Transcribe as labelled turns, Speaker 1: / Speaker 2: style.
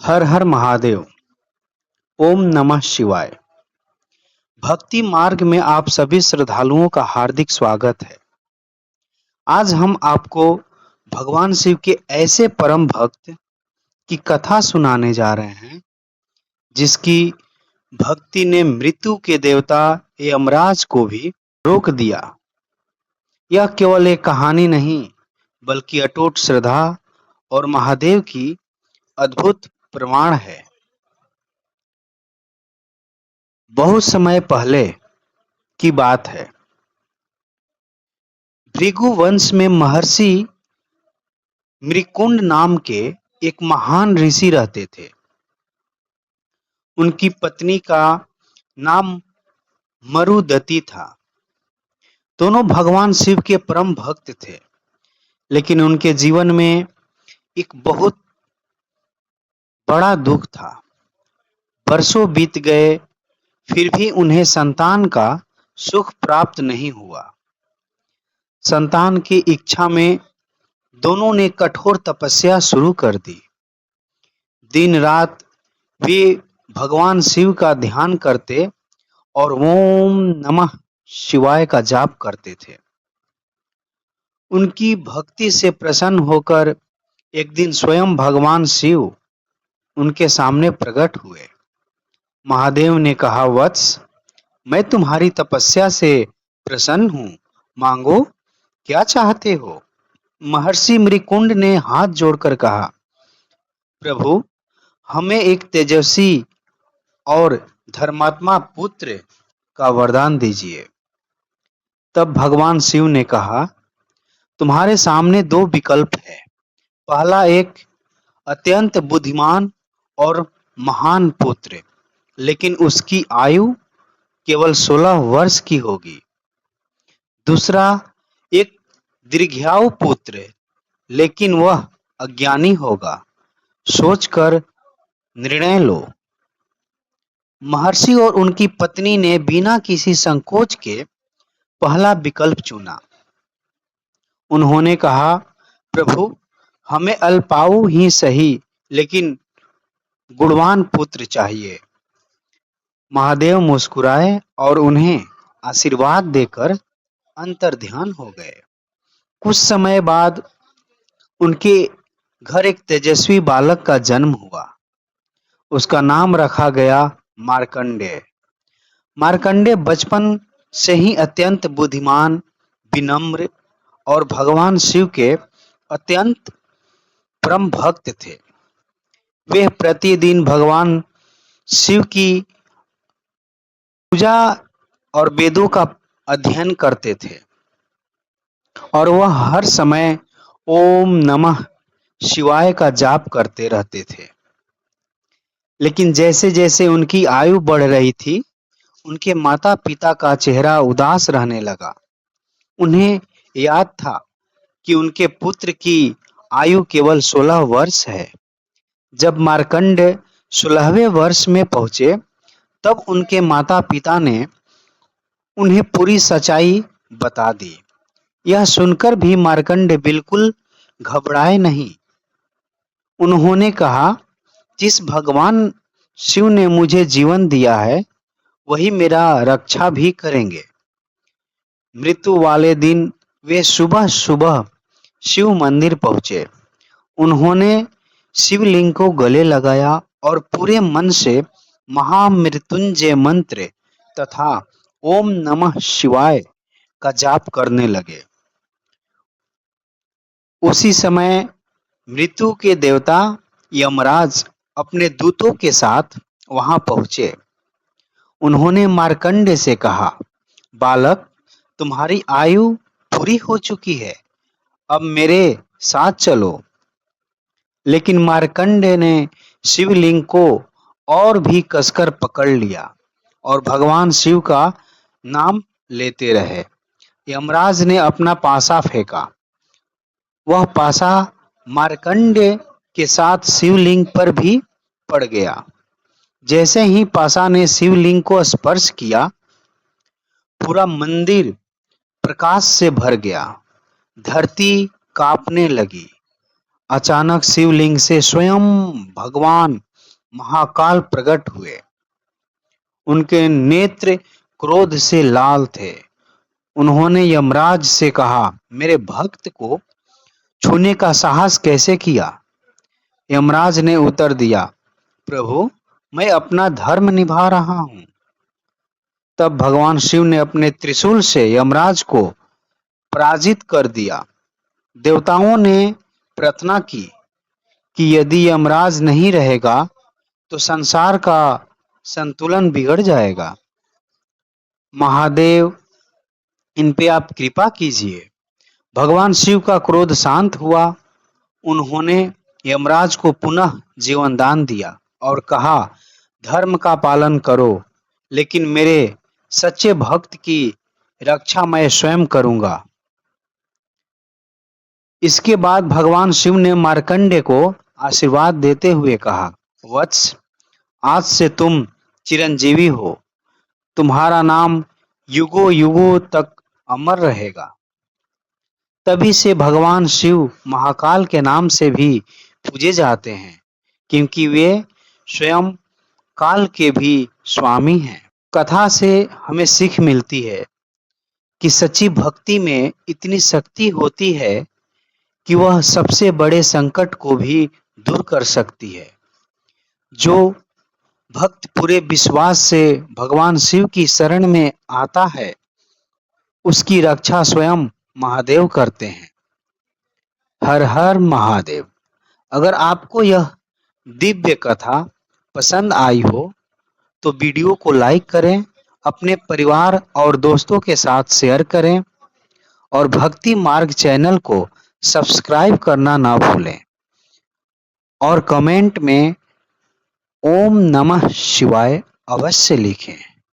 Speaker 1: हर हर महादेव। ओम नमः शिवाय। भक्ति मार्ग में आप सभी श्रद्धालुओं का हार्दिक स्वागत है। आज हम आपको भगवान शिव के ऐसे परम भक्त की कथा सुनाने जा रहे हैं जिसकी भक्ति ने मृत्यु के देवता यमराज को भी रोक दिया। यह केवल एक कहानी नहीं बल्कि अटूट श्रद्धा और महादेव की अद्भुत प्रमाण है। बहुत समय पहले की बात है। भृगु वंश में महर्षि मृकुंड नाम के एक महान ऋषि रहते थे। उनकी पत्नी का नाम मरुदती था। दोनों भगवान शिव के परम भक्त थे, लेकिन उनके जीवन में एक बहुत बड़ा दुख था। वर्षों बीत गए, फिर भी उन्हें संतान का सुख प्राप्त नहीं हुआ। संतान की इच्छा में दोनों ने कठोर तपस्या शुरू कर दी। दिन रात वे भगवान शिव का ध्यान करते और ओम नमः शिवाय का जाप करते थे। उनकी भक्ति से प्रसन्न होकर एक दिन स्वयं भगवान शिव उनके सामने प्रकट हुए। महादेव ने कहा, वत्स, मैं तुम्हारी तपस्या से प्रसन्न हूँ, मांगो, क्या चाहते हो? महर्षि मृकुंड ने हाथ जोड़कर कहा, प्रभु, हमें एक तेजस्वी और धर्मात्मा पुत्र का वरदान दीजिए। तब भगवान शिव ने कहा, तुम्हारे सामने दो विकल्प है। पहला, एक अत्यंत बुद्धिमान और महान पुत्र, लेकिन उसकी आयु केवल 16 वर्ष की होगी। दूसरा, एक दीर्घायु पुत्र, लेकिन वह अज्ञानी होगा। सोचकर निर्णय लो। महर्षि और उनकी पत्नी ने बिना किसी संकोच के पहला विकल्प चुना। उन्होंने कहा, प्रभु, हमें अल्पायु ही सही, लेकिन गुणवान पुत्र चाहिए। महादेव मुस्कुराए और उन्हें आशीर्वाद देकर अंतर्ध्यान हो गए। कुछ समय बाद उनके घर एक तेजस्वी बालक का जन्म हुआ। उसका नाम रखा गया मार्कंडेय। मार्कंडेय बचपन से ही अत्यंत बुद्धिमान, विनम्र और भगवान शिव के अत्यंत परम भक्त थे। वे प्रतिदिन भगवान शिव की पूजा और वेदों का अध्ययन करते थे और वह हर समय ओम नमः शिवाय का जाप करते रहते थे। लेकिन जैसे जैसे उनकी आयु बढ़ रही थी, उनके माता पिता का चेहरा उदास रहने लगा। उन्हें याद था कि उनके पुत्र की आयु केवल 16 वर्ष है। जब मार्कंड 16वें वर्ष में पहुंचे, तब उनके माता पिता ने उन्हें पूरी सच्चाई बता दी। यह सुनकर भी मार्कंड बिल्कुल घबराए नहीं। उन्होंने कहा, जिस भगवान शिव ने मुझे जीवन दिया है, वही मेरा रक्षा भी करेंगे। मृत्यु वाले दिन वे सुबह सुबह शिव मंदिर पहुंचे। उन्होंने शिवलिंग को गले लगाया और पूरे मन से महामृत्युंजय मंत्र तथा ओम नमः शिवाय का जाप करने लगे। उसी समय मृत्यु के देवता यमराज अपने दूतों के साथ वहां पहुंचे। उन्होंने मार्कंडे से कहा, बालक, तुम्हारी आयु पूरी हो चुकी है, अब मेरे साथ चलो। लेकिन मार्कंडे ने शिवलिंग को और भी कसकर पकड़ लिया और भगवान शिव का नाम लेते रहे। यमराज ने अपना पासा फेंका। वह पासा मार्कंडे के साथ शिवलिंग पर भी पड़ गया। जैसे ही पासा ने शिवलिंग को स्पर्श किया, पूरा मंदिर प्रकाश से भर गया। धरती कांपने लगी। अचानक शिवलिंग से स्वयं भगवान महाकाल प्रकट हुए। उनके नेत्र क्रोध से लाल थे। उन्होंने यमराज से कहा, मेरे भक्त को छूने का साहस कैसे किया? यमराज ने उत्तर दिया, प्रभु, मैं अपना धर्म निभा रहा हूं। तब भगवान शिव ने अपने त्रिशूल से यमराज को पराजित कर दिया। देवताओं ने प्रार्थना की कि यदि यमराज नहीं रहेगा तो संसार का संतुलन बिगड़ जाएगा। महादेव, इन पे आप कृपा कीजिए। भगवान शिव का क्रोध शांत हुआ। उन्होंने यमराज को पुनः जीवन दान दिया और कहा, धर्म का पालन करो, लेकिन मेरे सच्चे भक्त की रक्षा मैं स्वयं करूंगा। इसके बाद भगवान शिव ने मार्कंडे को आशीर्वाद देते हुए कहा, वत्स, आज से तुम चिरंजीवी हो। तुम्हारा नाम युगों युगों तक अमर रहेगा। तभी से भगवान शिव महाकाल के नाम से भी पूजे जाते हैं, क्योंकि वे स्वयं काल के भी स्वामी हैं। कथा से हमें सीख मिलती है कि सच्ची भक्ति में इतनी शक्ति होती है कि वह सबसे बड़े संकट को भी दूर कर सकती है। जो भक्त पूरे विश्वास से भगवान शिव की शरण में आता है, उसकी रक्षा स्वयं महादेव करते हैं। हर हर महादेव। अगर आपको यह दिव्य कथा पसंद आई हो तो वीडियो को लाइक करें, अपने परिवार और दोस्तों के साथ शेयर करें और भक्ति मार्ग चैनल को सब्सक्राइब करना ना भूलें और कमेंट में ओम नमः शिवाय अवश्य लिखें।